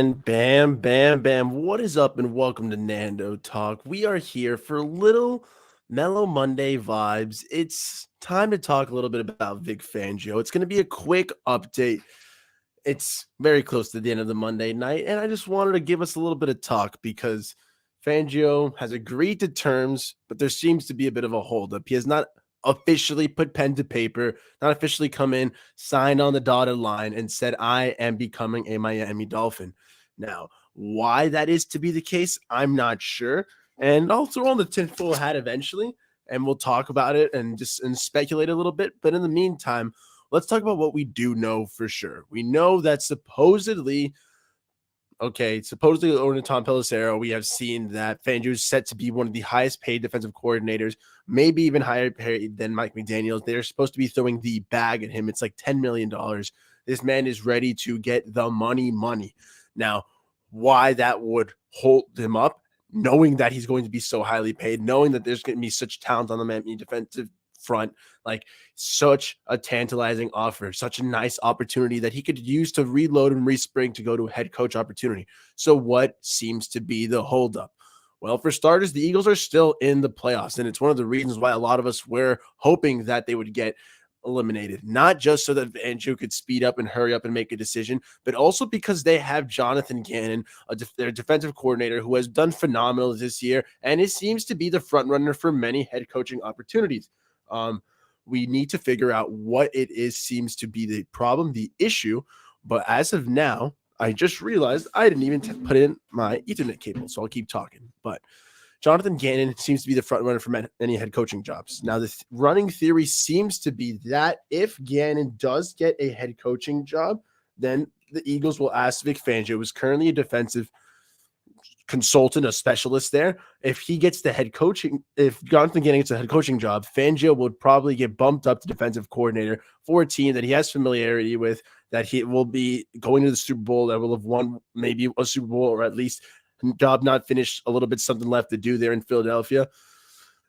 And bam, bam, bam. What is up, and welcome to Nando Talk. We are here for little Mellow Monday vibes. It's time to talk a little bit about Vic Fangio. It's going to be a quick update. It's very close to the end of the Monday night, and I just wanted to give us a little bit of talk because Fangio has agreed to terms, but there seems to be a bit of a holdup. He has not officially put pen to paper, not officially come in, signed on the dotted line, and said, I am becoming a Miami Dolphin. Now, why that is to be the case, I'm not sure. And I'll throw on the tinfoil hat eventually, and we'll talk about it and speculate a little bit. But in the meantime, let's talk about what we do know for sure. We know that supposedly over to Tom Pelissero, we have seen that Fangio is set to be one of the highest paid defensive coordinators, maybe even higher paid than Mike McDaniels. They're supposed to be throwing the bag at him. It's like $10 million. This man is ready to get the money. Now, why that would hold him up, knowing that he's going to be so highly paid, knowing that there's going to be such talent on the Miami defensive front, like such a tantalizing offer, such a nice opportunity that he could use to reload and respring to go to a head coach opportunity. So what seems to be the holdup? Well, for starters, the Eagles are still in the playoffs, and it's one of the reasons why a lot of us were hoping that they would get eliminated, not just so that Andrew could speed up and hurry up and make a decision, but also because they have Jonathan Gannon, their defensive coordinator, who has done phenomenal this year, and it seems to be the front runner for many head coaching opportunities. We need to figure out what it is seems to be the problem, the issue. But as of now, I just realized I didn't even put in my Ethernet cable, so I'll keep talking. But Jonathan Gannon seems to be the front runner for many head coaching jobs. Now, the running theory seems to be that if Gannon does get a head coaching job, then the Eagles will ask Vic Fangio, who is currently a defensive consultant, a specialist there. If he gets the head coaching, if Jonathan Gannon gets a head coaching job, Fangio would probably get bumped up to defensive coordinator for a team that he has familiarity with, that he will be going to the Super Bowl, that will have won maybe a Super Bowl, or at least job not finished, a little bit something left to do there in Philadelphia.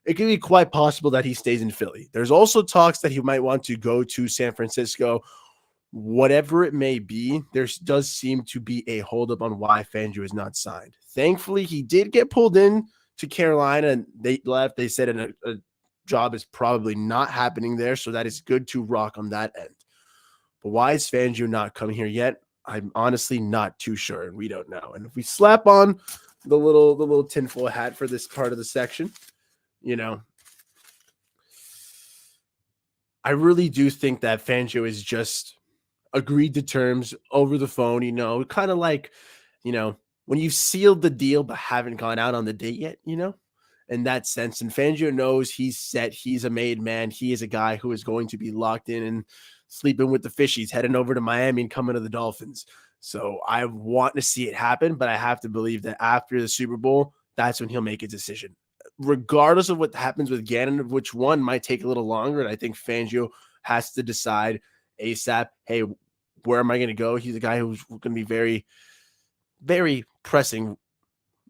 It could be quite possible that he stays in Philly. There's also talks that he might want to go to San Francisco. Whatever it may be, there does seem to be a holdup on why Fangio is not signed. Thankfully, he did get pulled in to Carolina, and they left. They said a job is probably not happening there, so that is good to rock on that end. But why is Fangio not coming here yet? I'm honestly not too sure, and we don't know. And if we slap on the little tinfoil hat for this part of the section, I really do think that Fangio is just agreed to terms over the phone, kind of like, when you've sealed the deal but haven't gone out on the date yet, in that sense. And Fangio knows he's set. He's a made man. He is a guy who is going to be locked in and sleeping with the fishies, heading over to Miami and coming to the Dolphins. So I want to see it happen, but I have to believe that after the Super Bowl, that's when he'll make a decision. Regardless of what happens with Gannon, which one might take a little longer, and I think Fangio has to decide ASAP, hey, where am I going to go? He's a guy who's going to be very, very pressing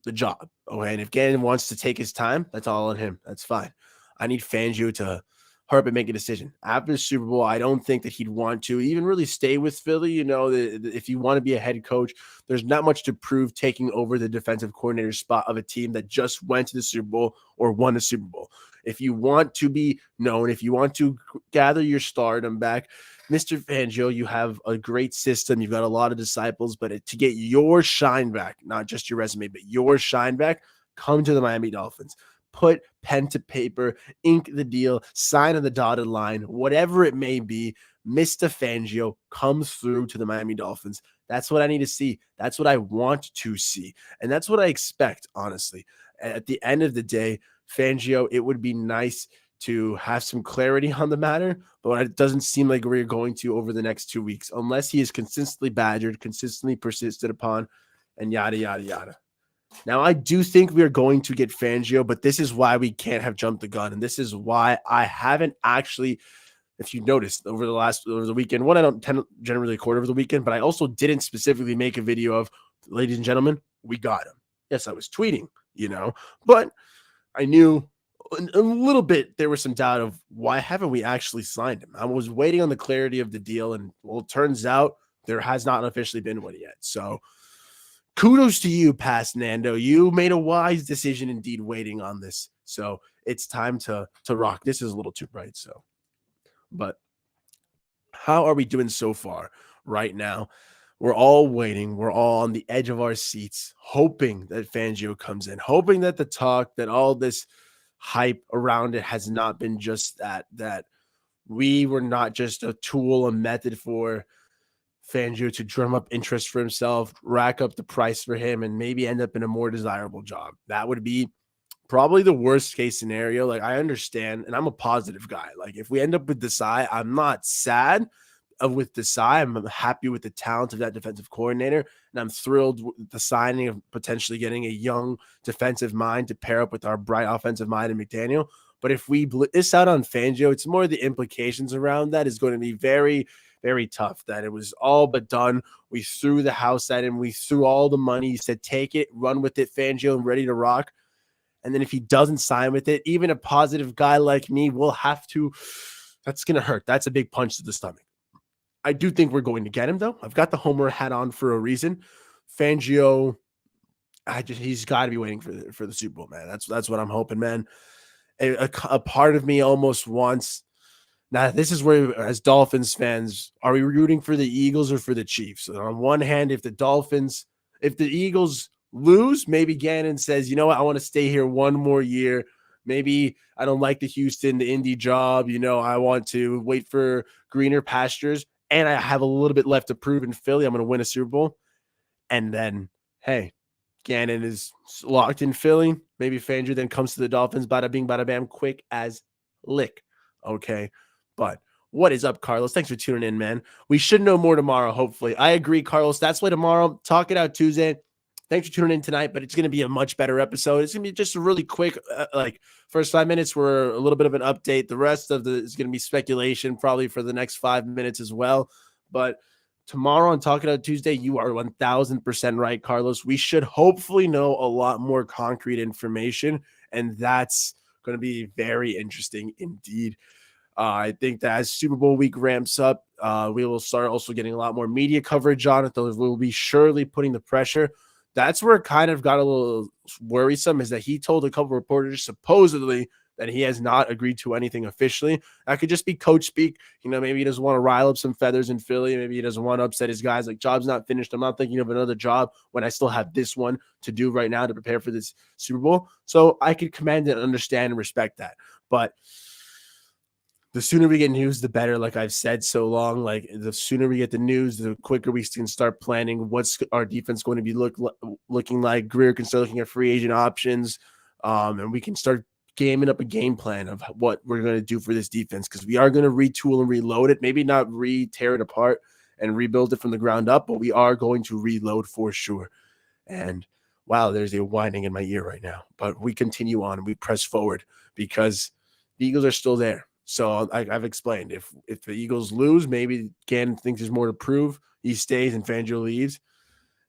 the job. Okay. And if Gannon wants to take his time, that's all on him. That's fine. I need Fangio to hurry up and make a decision. After the Super Bowl, I don't think that he'd want to even really stay with Philly. If you want to be a head coach, there's not much to prove taking over the defensive coordinator spot of a team that just went to the Super Bowl or won the Super Bowl. If you want to be known, if you want to gather your stardom back, Mr. Fangio, you have a great system. You've got a lot of disciples, but to get your shine back, not just your resume, but your shine back, come to the Miami Dolphins. Put pen to paper, ink the deal, sign on the dotted line, whatever it may be. Mr. Fangio comes through to the Miami Dolphins. That's what I need to see. That's what I want to see. And that's what I expect, honestly. At the end of the day, Fangio, it would be nice to have some clarity on the matter, but it doesn't seem like we're going to over the next 2 weeks, unless he is consistently badgered, consistently persisted upon, and yada, yada, yada. Now, I do think we are going to get Fangio, but this is why we can't have jumped the gun. And this is why I haven't actually, if you noticed over the weekend, I don't generally record over the weekend, but I also didn't specifically make a video of, ladies and gentlemen, we got him. Yes, I was tweeting, but I knew a little bit there was some doubt of why haven't we actually signed him. I was waiting on the clarity of the deal, and well, it turns out there has not officially been one yet. So kudos to you, past Nando. You made a wise decision indeed waiting on this. So it's time to rock. This is a little too bright. So, but how are we doing so far right now? We're all waiting. We're all on the edge of our seats, hoping that Fangio comes in, hoping that the talk, that all this hype around it has not been just that we were not just a tool, a method for Fangio to drum up interest for himself, rack up the price for him, and maybe end up in a more desirable job. That would be probably the worst case scenario. Like, I understand, and I'm a positive guy. Like, if we end up with Desai, I'm not sad of with Desai. I'm happy with the talent of that defensive coordinator, and I'm thrilled with the signing of potentially getting a young defensive mind to pair up with our bright offensive mind in McDaniel. But if we this out on Fangio, it's more the implications around that is going to be very, very tough. That it was all but done. We threw the house at him. We threw all the money. He said, take it, run with it, Fangio, and ready to rock. And then if he doesn't sign with it, even a positive guy like me will have to. That's going to hurt. That's a big punch to the stomach. I do think we're going to get him, though. I've got the homer hat on for a reason. Fangio, he's got to be waiting for the Super Bowl, man. That's what I'm hoping, man. A part of me almost wants. Now, this is where, as Dolphins fans, are we rooting for the Eagles or for the Chiefs? So on one hand, if the Eagles lose, maybe Gannon says, you know what, I want to stay here one more year. Maybe I don't like the Indy job. I want to wait for greener pastures, and I have a little bit left to prove in Philly. I'm going to win a Super Bowl. And then, hey, Gannon is locked in Philly. Maybe Fangio then comes to the Dolphins, bada bing, bada bam, quick as lick. Okay. But what is up, Carlos? Thanks for tuning in, man. We should know more tomorrow, hopefully. I agree, Carlos. That's why tomorrow. Talk it out Tuesday. Thanks for tuning in tonight, but it's going to be a much better episode. It's going to be just a really quick, first 5 minutes were a little bit of an update. The rest of is going to be speculation probably for the next 5 minutes as well. But tomorrow on Talk It Out Tuesday, you are 1,000% right, Carlos. We should hopefully know a lot more concrete information, and that's going to be very interesting indeed. I think that as Super Bowl week ramps up, we will start also getting a lot more media coverage on it. We'll be surely putting the pressure. That's where it kind of got a little worrisome, is that he told a couple reporters supposedly that he has not agreed to anything officially. That could just be coach speak. Maybe he doesn't want to rile up some feathers in Philly. Maybe he doesn't want to upset his guys. Like, job's not finished. I'm not thinking of another job when I still have this one to do right now to prepare for this Super Bowl. So I could command and understand and respect that. But the sooner we get news, the better. Like I've said so long, like the sooner we get the news, the quicker we can start planning what's our defense going to be looking like. Greer can start looking at free agent options, and we can start gaming up a game plan of what we're going to do for this defense, because we are going to retool and reload it. Maybe not tear it apart and rebuild it from the ground up, but we are going to reload for sure. And wow, there's a whining in my ear right now. But we continue on and we press forward because the Eagles are still there. So I've explained, if the Eagles lose, maybe Gannon thinks there's more to prove. He stays and Fangio leaves.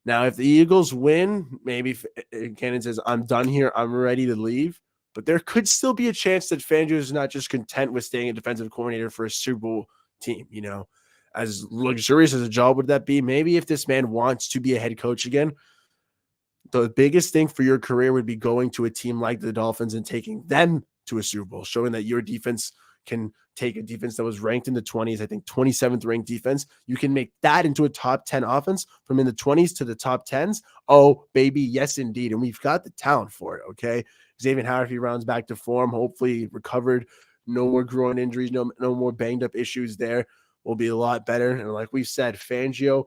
Now, if the Eagles win, maybe Gannon says, I'm done here. I'm ready to leave. But there could still be a chance that Fangio is not just content with staying a defensive coordinator for a Super Bowl team. As luxurious as a job would that be? Maybe if this man wants to be a head coach again, the biggest thing for your career would be going to a team like the Dolphins and taking them to a Super Bowl, showing that your defense can take a defense that was ranked in the 20s, I think 27th ranked defense. You can make that into a top 10 offense from in the 20s to the top 10s. Oh, baby, yes, indeed. And we've got the talent for it, okay? Xavier Howard, if he rounds back to form, hopefully recovered, no more groin injuries, no more banged up issues there, will be a lot better. And like we said, Fangio,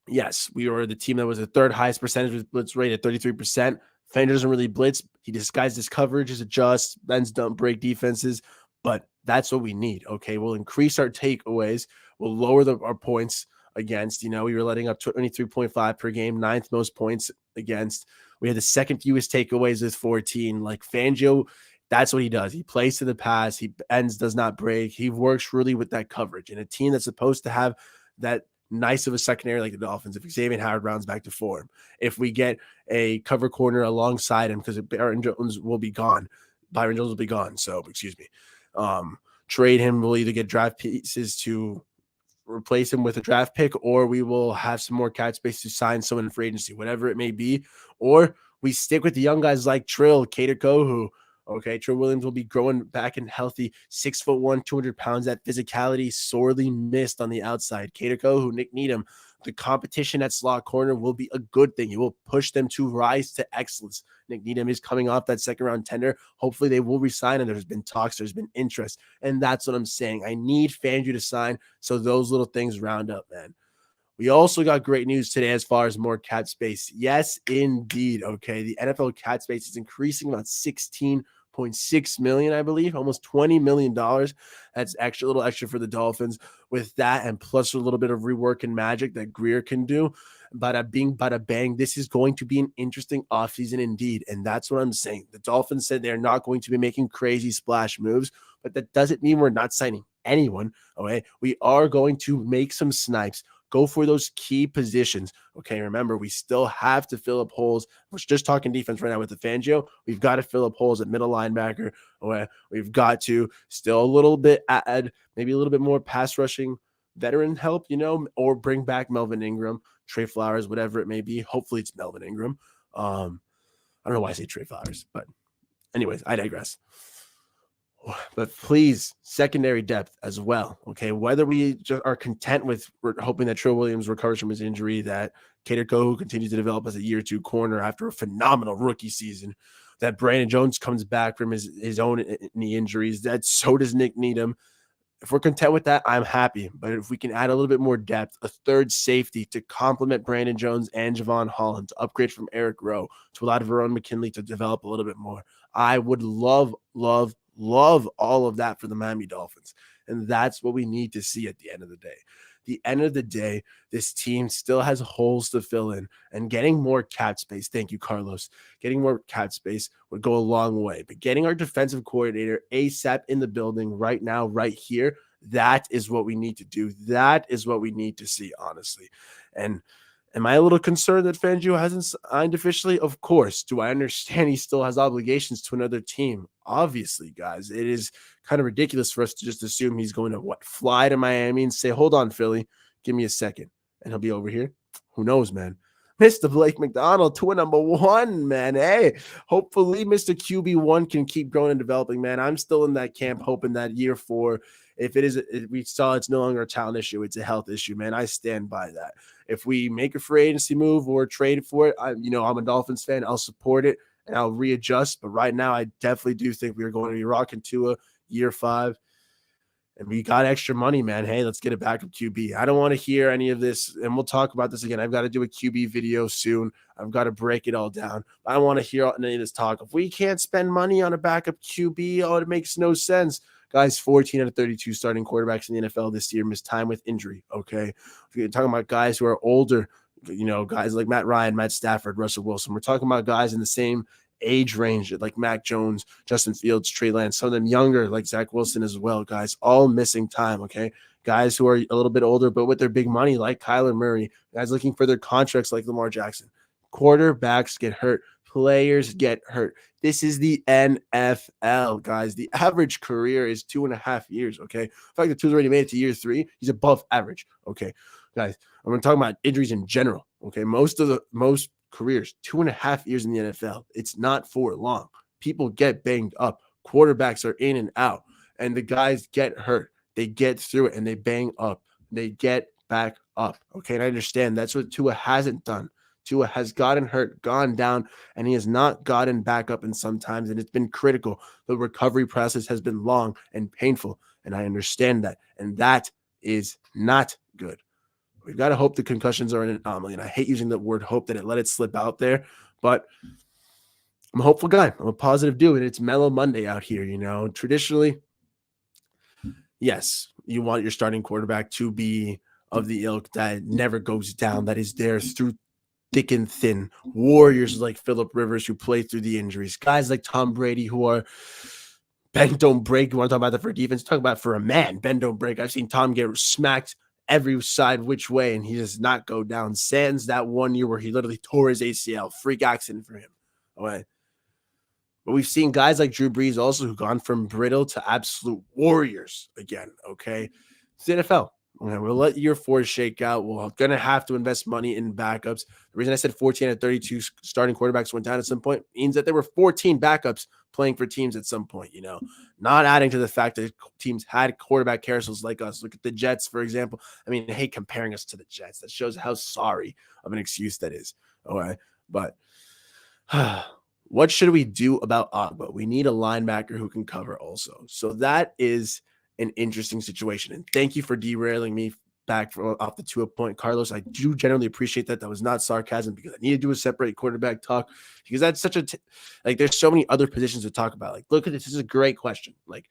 yes, we were the team that was the third highest percentage with blitz rate at 33%. Fangio doesn't really blitz. He disguises his coverages, adjusts, bends, don't break defenses. But that's what we need, okay? We'll increase our takeaways. We'll lower our points against. We were letting up 23.5 per game, 9th most points against. We had the second fewest takeaways with 14. Like Fangio, that's what he does. He plays to the pass. He bends, does not break. He works really with that coverage. And a team that's supposed to have that nice of a secondary like the Dolphins, if Xavier Howard rounds back to form, if we get a cover corner alongside him, because Byron Jones will be gone. So, excuse me. Trade him. We'll either get draft pieces to replace him with a draft pick, or we will have some more cap space to sign someone in free agency, whatever it may be. Or we stick with the young guys like Trill, Cater Kohu. Okay, Trill Williams will be growing back and healthy, 6'1", 200 pounds. That physicality sorely missed on the outside. Cater Kohu, Nick Needham. The competition at slot corner will be a good thing. It will push them to rise to excellence. Nick Needham is coming off that second round tender. Hopefully they will resign, and there's been talks, there's been interest. And that's what I'm saying. I need Fangio to sign so those little things round up, man. We also got great news today as far as more cap space. Yes, indeed. Okay. The NFL cap space is increasing about 16.6 million, I believe, almost $20 million. That's extra, a little extra for the Dolphins with that, and plus a little bit of rework and magic that Greer can do. Bada bing, bada bang. This is going to be an interesting offseason indeed. And that's what I'm saying. The Dolphins said they're not going to be making crazy splash moves, but that doesn't mean we're not signing anyone. Okay. We are going to make some snipes. Go for those key positions. Okay, remember, we still have to fill up holes. We're just talking defense right now with the Fangio. We've got to fill up holes at middle linebacker. Okay, we've got to still a little bit add maybe a little bit more pass rushing veteran help, or bring back Melvin Ingram, Trey Flowers, whatever it may be. Hopefully it's Melvin Ingram. I don't know why I say Trey Flowers, but anyways, I digress. But please, secondary depth as well. Okay, whether we just are content with hoping that Trill Williams recovers from his injury, that Cater Kohu continues to develop as a year 2 corner after a phenomenal rookie season, that Brandon Jones comes back from his own knee injuries, that so does Nick Needham. If we're content with that, I'm happy. But if we can add a little bit more depth, a third safety to complement Brandon Jones and Javon Holland, to upgrade from Eric Rowe, to allow Verone McKinley to develop a little bit more, I would love all of that for the Miami Dolphins. And that's what we need to see at the end of the day. The end of the day, this team still has holes to fill in, and getting more cap space. Thank you, Carlos. Getting more cap space would go a long way, but getting our defensive coordinator ASAP in the building right now, right here, that is what we need to do. That is what we need to see, honestly. And am I a little concerned that Fangio hasn't signed officially? Of course. Do I understand he still has obligations to another team? Obviously, guys. It is kind of ridiculous for us to just assume he's going to fly to Miami and say, hold on, Philly, give me a second, and he'll be over here. Who knows, man? Mr. Blake McDonald, tour number 1, man. Hey, hopefully Mr. QB1 can keep growing and developing, man. I'm still in that camp, hoping that year 4, if we saw it's no longer a talent issue, it's a health issue, man. I stand by that. If we make a free agency move or trade for it, I'm a Dolphins fan. I'll support it and I'll readjust. But right now, I definitely do think we are going to be rocking Tua year 5. And we got extra money, man. Hey, let's get a backup QB. I don't want to hear any of this. And we'll talk about this again. I've got to do a QB video soon. I've got to break it all down. I don't want to hear any of this talk. If we can't spend money on a backup QB, it makes no sense. Guys, 14 out of 32 starting quarterbacks in the NFL this year missed time with injury, okay? We're talking about guys who are older, guys like Matt Ryan, Matt Stafford, Russell Wilson. We're talking about guys in the same age range like Mac Jones, Justin Fields, Trey Lance, some of them younger like Zach Wilson as well, guys, all missing time, okay? Guys who are a little bit older but with their big money like Kyler Murray, guys looking for their contracts like Lamar Jackson. Quarterbacks get hurt. Players get hurt. This is the NFL, guys. The average career is 2.5 years, okay? The fact that Tua's already made it to year 3, he's above average, okay? Guys, I'm going to talk about injuries in general, okay? Most careers, 2.5 years in the NFL. It's not for long. People get banged up. Quarterbacks are in and out, and the guys get hurt. They get through it, and they bang up. They get back up, okay? And I understand that's what Tua hasn't done. Tua has gotten hurt, gone down, and he has not gotten back up in some times, and it's been critical. The recovery process has been long and painful, and I understand that, and that is not good. We've got to hope the concussions are an anomaly, and I hate using the word hope that let it slip out there, but I'm a hopeful guy. I'm a positive dude, and it's Mellow Monday out here, Traditionally, yes, you want your starting quarterback to be of the ilk that never goes down, that is there through thick and thin. Warriors like Phillip Rivers who play through the injuries. Guys like Tom Brady who are bend don't break. You want to talk about that for defense? Talk about for a man. Bend don't break. I've seen Tom get smacked every side which way, and he does not go down. Sans that 1 year where he literally tore his ACL. Freak accident for him. Okay. But we've seen guys like Drew Brees also who've gone from brittle to absolute warriors again. Okay. It's the NFL. Okay, we'll let year four shake out. We're going to have to invest money in backups. The reason I said 14 out of 32 starting quarterbacks went down at some point means that there were 14 backups playing for teams at some point, not adding to the fact that teams had quarterback carousels like us. Look at the Jets, for example. I mean, I hate comparing us to the Jets. That shows how sorry of an excuse that is. All right. But what should we do about Agba? We need a linebacker who can cover also. So that is an interesting situation. And thank you for derailing me back from off the 2 point, Carlos. I do generally appreciate that. That was not sarcasm because I need to do a separate quarterback talk because that's such a like. There's so many other positions to talk about. Like, look at this. This is a great question. Like,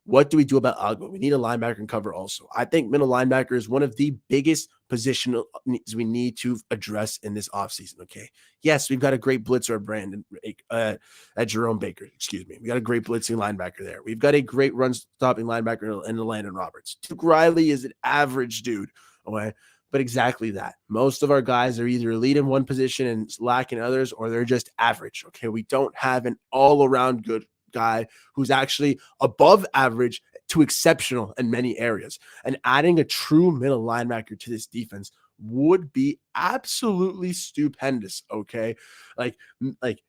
what do we do about Agba? We need a linebacker and cover also. I think middle linebacker is one of the biggest positional needs we need to address in this offseason. Okay. Yes, we've got a great blitzer, Brandon, at Jerome Baker. Excuse me. We got a great blitzing linebacker there. We've got a great run stopping linebacker in Landon Roberts. Duke Riley is an average dude. Okay. But exactly that. Most of our guys are either elite in one position and lack in others, or they're just average. Okay. We don't have an all around good guy who's actually above average to exceptional in many areas. And adding a true middle linebacker to this defense would be absolutely stupendous. Okay. Like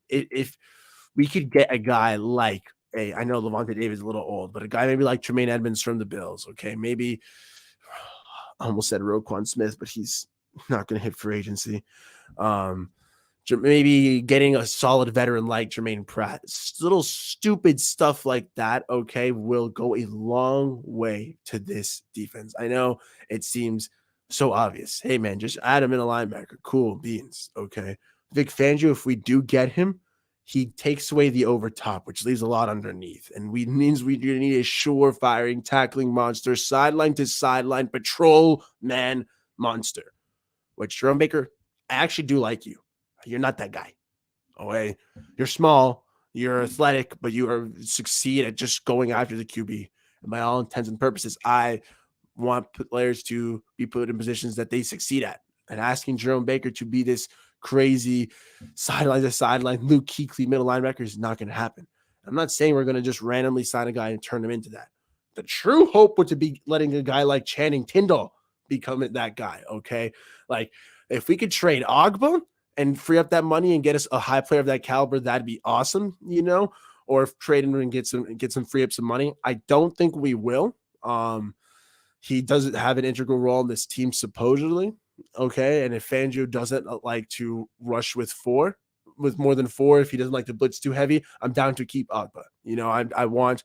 if we could get a guy like I know Levante David's a little old, but a guy maybe like Tremaine Edmonds from the Bills. Okay. Maybe I almost said Roquan Smith, but he's not going to hit free agency. Maybe getting a solid veteran like Jermaine Pratt, little stupid stuff like that, okay, will go a long way to this defense. I know it seems so obvious. Hey, man, just add him in a linebacker. Cool beans, okay. Vic Fangio, if we do get him, he takes away the overtop, which leaves a lot underneath. And means we need a sure-firing, tackling monster, sideline to sideline, patrol man monster, which Jerome Baker, I actually do like you. You're not that guy. Okay. You're small, you're athletic, but you succeed at just going after the QB. And by all intents and purposes, I want players to be put in positions that they succeed at. And asking Jerome Baker to be this crazy sideline to sideline Luke Kuechly middle linebacker is not going to happen. I'm not saying we're going to just randomly sign a guy and turn him into that. The true hope would to be letting a guy like Channing Tindall become that guy. Okay. Like if we could trade Ogba and free up that money and get us a high player of that caliber, that'd be awesome, or if trading and get some free up some money. I don't think we will. He doesn't have an integral role in this team, supposedly. Okay. And if Fangio doesn't like to rush with more than four, if he doesn't like to blitz too heavy, I'm down to keep Agba. I want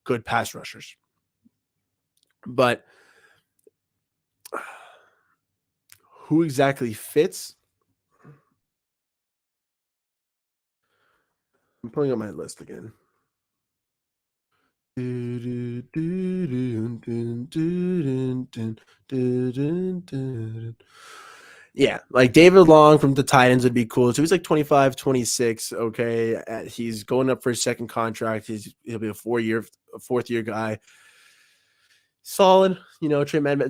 good pass rushers. But who exactly fits? I'm pulling up my list again. Yeah, like David Long from the Titans would be cool. So he's like 25, 26. Okay. He's going up for his second contract. He'll be a fourth year guy. Solid, Tremaine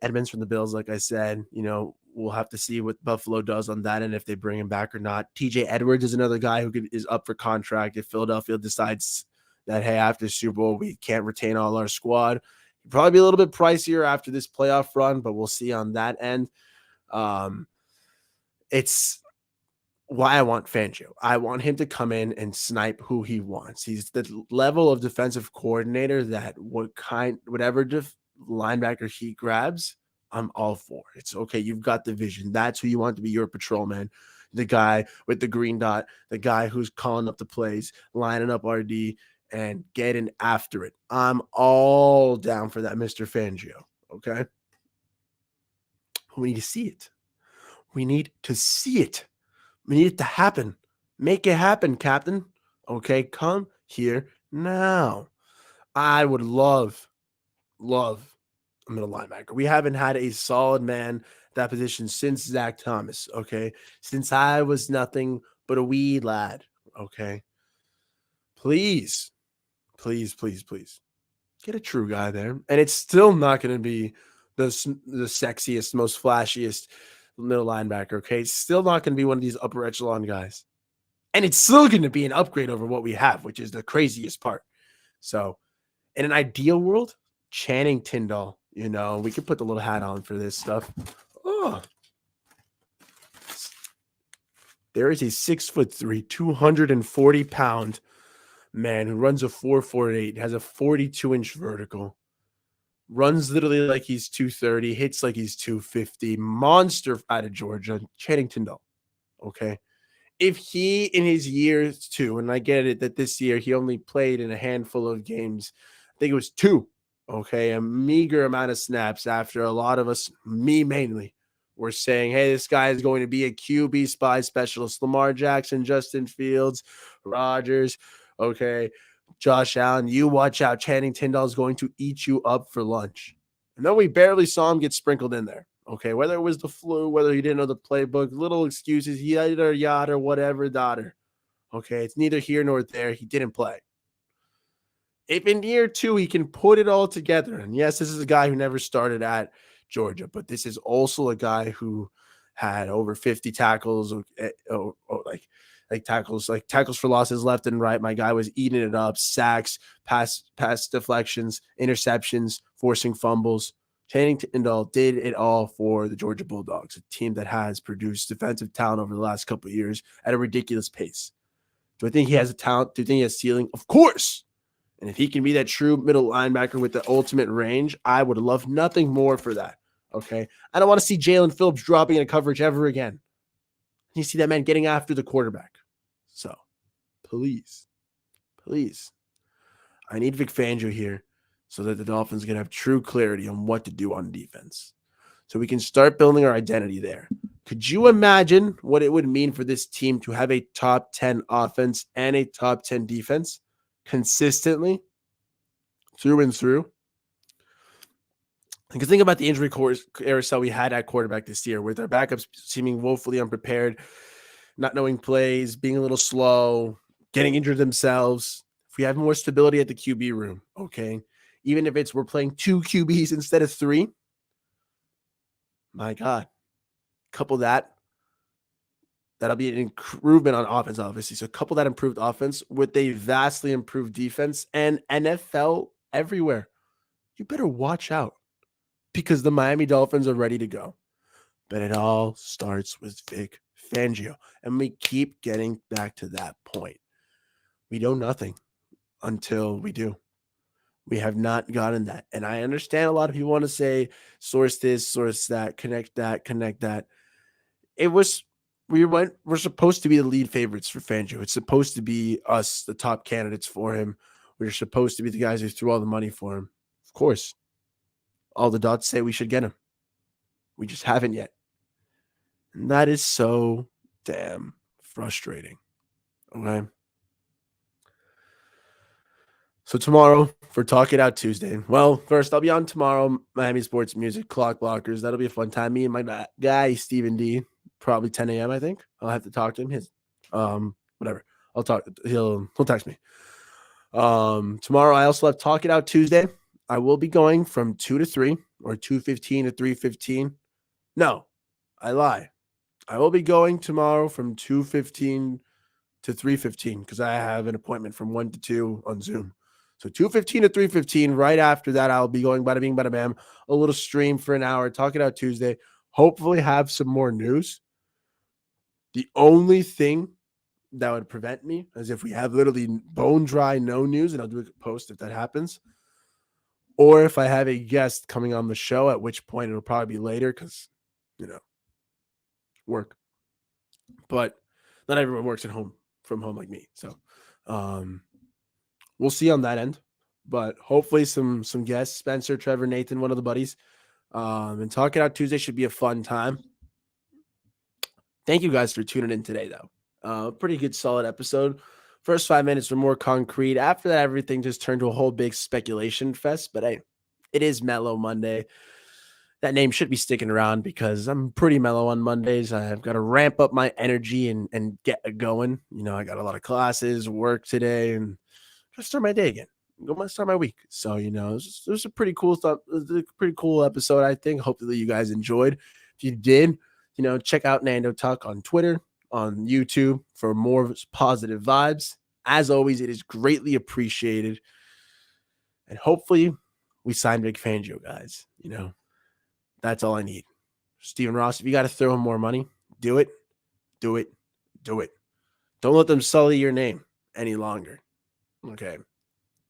Edmonds from the Bills, like I said, we'll have to see what Buffalo does on that and if they bring him back or not. TJ Edwards is another guy who is up for contract if Philadelphia decides that, hey, after Super Bowl, we can't retain all our squad. He'll probably be a little bit pricier after this playoff run, but we'll see on that end. It's why I want Fangio. I want him to come in and snipe who he wants. He's the level of defensive coordinator that whatever linebacker he grabs, I'm all for. It's okay. You've got the vision. That's who you want to be your patrolman. The guy with the green dot, the guy who's calling up the plays, lining up RD and getting after it. I'm all down for that, Mr. Fangio. Okay. We need to see it. We need to see it. We need it to happen. Make it happen, Captain. Okay, come here now. I would love a middle linebacker. We haven't had a solid man that position since Zach Thomas. Okay, since I was nothing but a wee lad. Okay, please, please, please, please get a true guy there, and it's still not going to be the sexiest, most flashiest middle linebacker. Okay, it's still not going to be one of these upper echelon guys. And it's still going to be an upgrade over what we have, which is the craziest part. So, in an ideal world, Channing Tindall We could put the little hat on for this stuff. Oh, there is a 6'3", 240-pound man who runs a 4.48, has a 42-inch vertical, runs literally like he's 230, hits like he's 250, monster out of Georgia, Channing Tindall. Okay. If he in his years too, and I get it that this year he only played in a handful of games, I think it was 2, okay, a meager amount of snaps after a lot of us, me mainly, were saying, hey, this guy is going to be a QB spy specialist. Lamar Jackson, Justin Fields, Rodgers, okay, Josh Allen, you watch out. Channing Tindall is going to eat you up for lunch. And then we barely saw him get sprinkled in there. Okay, whether it was the flu, whether he didn't know the playbook, little excuses, yada, whatever, daughter. Okay, it's neither here nor there. He didn't play. If in year 2 he can put it all together, and yes, this is a guy who never started at Georgia, but this is also a guy who had over 50 tackles, or like tackles for losses left and right. My guy was eating it up, sacks, pass deflections, interceptions, forcing fumbles. Channing Tindall did it all for the Georgia Bulldogs, a team that has produced defensive talent over the last couple of years at a ridiculous pace. Do I think he has a talent? Do you think he has ceiling? Of course. And if he can be that true middle linebacker with the ultimate range, I would love nothing more for that. Okay. I don't want to see Jalen Phillips dropping into coverage ever again. You see that man getting after the quarterback. So please, I need Vic Fangio here so that the Dolphins can have true clarity on what to do on defense. So we can start building our identity there. Could you imagine what it would mean for this team to have a top 10 offense and a top 10 defense consistently through and through? Because think about the injury carousel we had at quarterback this year with our backups seeming woefully unprepared, not knowing plays, being a little slow, getting injured themselves. If we have more stability at the QB room, okay, even if we're playing 2 QBs instead of 3, my God, couple that'll be an improvement on offense, obviously. So couple that improved offense with a vastly improved defense and NFL everywhere. You better watch out because the Miami Dolphins are ready to go. But it all starts with Vic Fangio. And we keep getting back to that point. We know nothing until we do. We have not gotten that. And I understand a lot of people want to say, source this, source that, connect that. We're supposed to be the lead favorites for Fangio. It's supposed to be us, the top candidates for him. We're supposed to be the guys who threw all the money for him. Of course, all the dots say we should get him. We just haven't yet. And that is so damn frustrating. Okay. So tomorrow for Talk It Out Tuesday. Well, first I'll be on tomorrow, Miami Sports Music, Clock Blockers. That'll be a fun time. Me and my guy, Stephen D, probably 10 a.m., I think. I'll have to talk to him. Whatever. I'll talk. He'll text me. Tomorrow I also have Talk It Out Tuesday. I will be going from 2 to 3 or 2:15 to 3:15. No, I lie. I will be going tomorrow from 2:15 to 3:15 because I have an appointment from 1 to 2 on Zoom. So 2:15 to 3:15. Right after that, I'll be going bada bing, bada bam, a little stream for an hour, Talk It Out Tuesday. Hopefully have some more news. The only thing that would prevent me is if we have literally bone dry, no news, and I'll do a post if that happens. Or if I have a guest coming on the show, at which point it'll probably be later because, work. But not everyone works from home like me. So we'll see on that end. But hopefully some guests, Spencer, Trevor, Nathan, one of the buddies. And Talk It Out Tuesday should be a fun time. Thank you guys for tuning in today, though. Pretty good, solid episode. First 5 minutes were more concrete. After that, everything just turned to a whole big speculation fest. But hey, it is Mellow Monday. That name should be sticking around because I'm pretty mellow on Mondays. I've got to ramp up my energy and get it going. I got a lot of classes, work today, and just start my day again. Start my week. So, it was a pretty cool stuff. It was a pretty cool episode, I think. Hopefully you guys enjoyed. If you did, check out Nando Tuck on Twitter, on YouTube for more positive vibes. As always, it is greatly appreciated. And hopefully we signed Vic Fangio, guys. That's all I need. Steven Ross, if you got to throw him more money, do it, do it, do it. Don't let them sully your name any longer. Okay.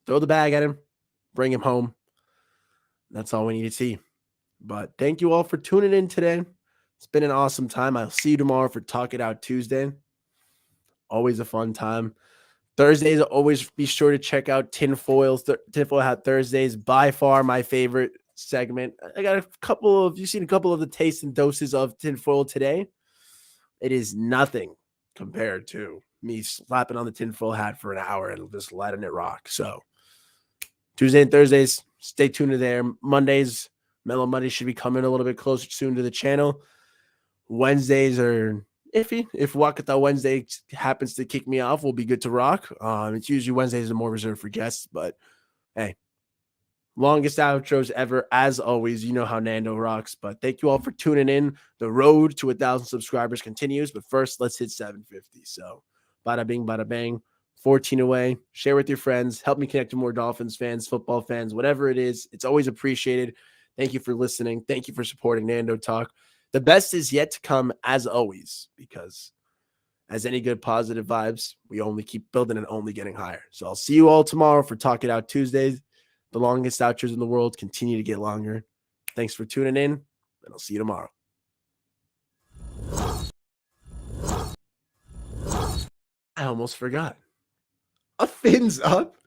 Throw the bag at him, bring him home. That's all we need to see. But thank you all for tuning in today. It's been an awesome time. I'll see you tomorrow for Talk It Out Tuesday. Always a fun time. Thursdays, always be sure to check out Tinfoil Hat Thursdays. By far my favorite segment. I got you've seen a couple of the tastes and doses of tinfoil today. It is nothing compared to me slapping on the tinfoil hat for an hour and just letting it rock. So Tuesday and Thursdays, stay tuned to there. Mondays, Mellow Monday should be coming a little bit closer soon to the channel. Wednesdays are iffy. If Wakata Wednesday happens to kick me off, we'll be good to rock. It's usually Wednesdays are more reserved for guests, but hey, longest outros ever. As always, you know how Nando rocks. But thank you all for tuning in. The road to 1,000 subscribers continues, but first, let's hit 750. So, bada bing, bada bang. 14 away. Share with your friends. Help me connect to more Dolphins fans, football fans, whatever it is. It's always appreciated. Thank you for listening. Thank you for supporting Nando Talk. The best is yet to come, as always, because as any good positive vibes, we only keep building and only getting higher. So I'll see you all tomorrow for Talk It Out Tuesdays. The longest outros in the world continue to get longer. Thanks for tuning in, and I'll see you tomorrow. I almost forgot. A fins up,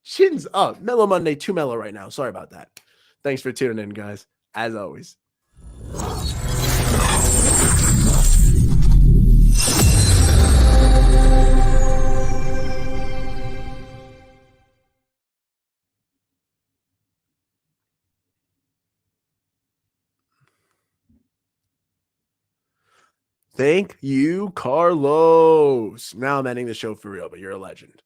chins up. Mellow Monday, too mellow right now. Sorry about that. Thanks for tuning in, guys. As always. Thank you, Carlos. Now I'm ending the show for real, but you're a legend.